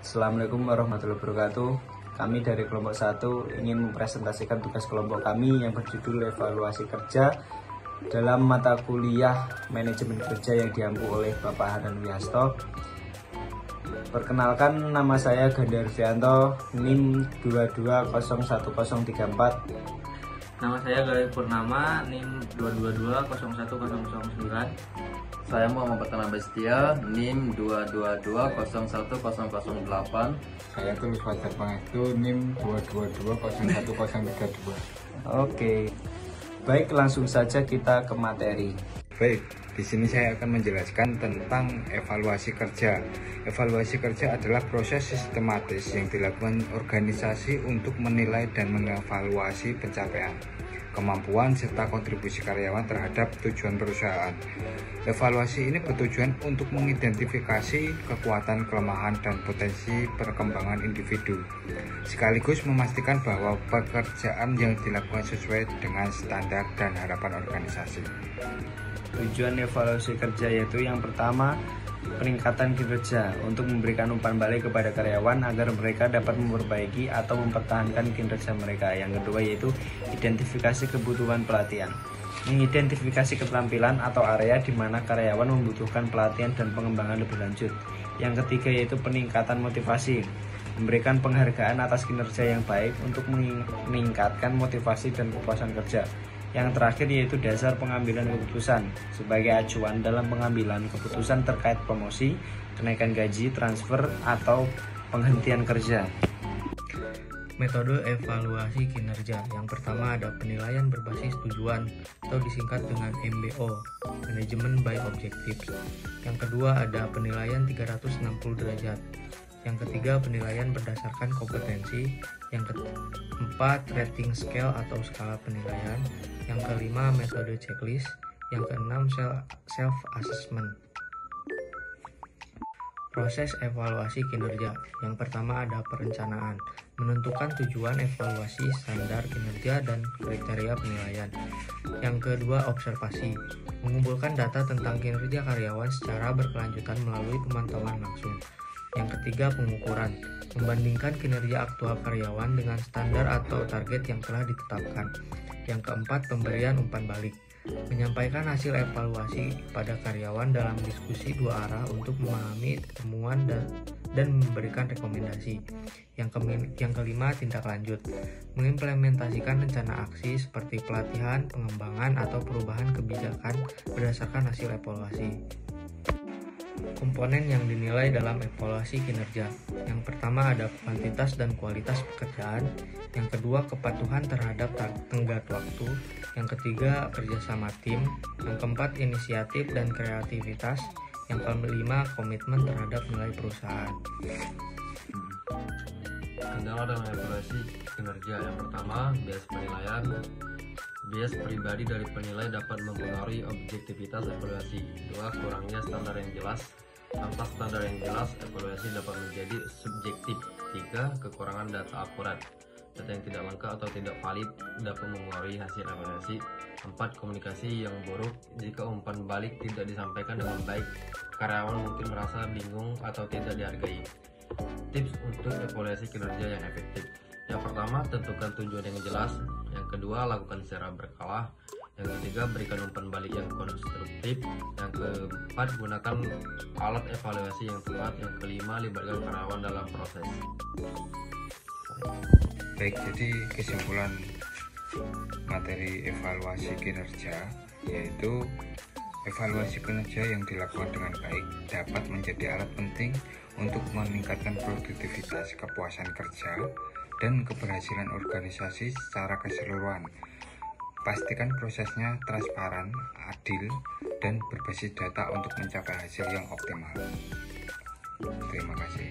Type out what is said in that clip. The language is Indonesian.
Assalamualaikum warahmatullahi wabarakatuh. Kami dari kelompok 1 ingin mempresentasikan tugas kelompok kami yang berjudul evaluasi kerja dalam mata kuliah manajemen kerja yang diampu oleh Bapak Hanan Wihasto. Perkenalkan, nama saya Ganda Rufianto, NIM 22011034. Nama saya Galih Purnama, NIM 2220109. Saya Muhammad Pertama Bestia, NIM 222010008. Saya Tulus Fajar Pangestu, NIM 222011032. Oke, baik, langsung saja kita ke materi. Baik, di sini saya akan menjelaskan tentang evaluasi kerja. Evaluasi kerja adalah proses sistematis yang dilakukan organisasi untuk menilai dan mengevaluasi pencapaian, kemampuan, serta kontribusi karyawan terhadap tujuan perusahaan. Evaluasi ini bertujuan untuk mengidentifikasi kekuatan, kelemahan, dan potensi perkembangan individu, sekaligus memastikan bahwa pekerjaan yang dilakukan sesuai dengan standar dan harapan organisasi. Tujuan evaluasi kerja yaitu yang pertama, peningkatan kinerja untuk memberikan umpan balik kepada karyawan agar mereka dapat memperbaiki atau mempertahankan kinerja mereka. Yang kedua yaitu identifikasi kebutuhan pelatihan, mengidentifikasi keterampilan atau area di mana karyawan membutuhkan pelatihan dan pengembangan lebih lanjut. Yang ketiga yaitu peningkatan motivasi, memberikan penghargaan atas kinerja yang baik untuk meningkatkan motivasi dan kepuasan kerja. Yang terakhir yaitu dasar pengambilan keputusan sebagai acuan dalam pengambilan keputusan terkait promosi, kenaikan gaji, transfer, atau penghentian kerja. Metode evaluasi kinerja. Yang pertama ada penilaian berbasis tujuan atau disingkat dengan MBO, Management by Objectives. Yang kedua ada penilaian 360 derajat. Yang ketiga penilaian berdasarkan kompetensi. Yang keempat rating scale atau skala penilaian. Yang kelima metode checklist. Yang keenam self assessment. Proses evaluasi kinerja. Yang pertama ada perencanaan, menentukan tujuan evaluasi, standar kinerja, dan kriteria penilaian. Yang kedua observasi, mengumpulkan data tentang kinerja karyawan secara berkelanjutan melalui pemantauan langsung. Yang ketiga pengukuran, membandingkan kinerja aktual karyawan dengan standar atau target yang telah ditetapkan. Yang keempat pemberian umpan balik, menyampaikan hasil evaluasi pada karyawan dalam diskusi dua arah untuk memahami temuan dan memberikan rekomendasi. Yang kelima tindak lanjut, mengimplementasikan rencana aksi seperti pelatihan, pengembangan, atau perubahan kebijakan berdasarkan hasil evaluasi. Komponen yang dinilai dalam evaluasi kinerja. Yang pertama ada kuantitas dan kualitas pekerjaan. Yang kedua kepatuhan terhadap tenggat waktu. Yang ketiga kerjasama tim. Yang keempat inisiatif dan kreativitas. Yang kelima komitmen terhadap nilai perusahaan. Kendala dalam evaluasi kinerja. Yang pertama, bias penilaian. Bias pribadi dari penilai dapat mempengaruhi objektivitas evaluasi. Dua, kurangnya standar yang jelas. Tanpa standar yang jelas, evaluasi dapat menjadi subjektif. Tiga, kekurangan data akurat. Data yang tidak lengkap atau tidak valid dapat mempengaruhi hasil evaluasi. Empat, komunikasi yang buruk. Jika umpan balik tidak disampaikan dengan baik, karyawan mungkin merasa bingung atau tidak dihargai. Tips untuk evaluasi kinerja yang efektif. Yang pertama, tentukan tujuan yang jelas. Yang kedua, lakukan secara berkala. Yang ketiga, berikan umpan balik yang konstruktif. Yang keempat, gunakan alat evaluasi yang tepat. Yang kelima, libatkan karyawan dalam proses. Baik, jadi kesimpulan materi evaluasi kinerja yaitu evaluasi kinerja yang dilakukan dengan baik dapat menjadi alat penting untuk meningkatkan produktivitas, kepuasan kerja, dan keberhasilan organisasi secara keseluruhan. Pastikan prosesnya transparan, adil, dan berbasis data untuk mencapai hasil yang optimal. Terima kasih.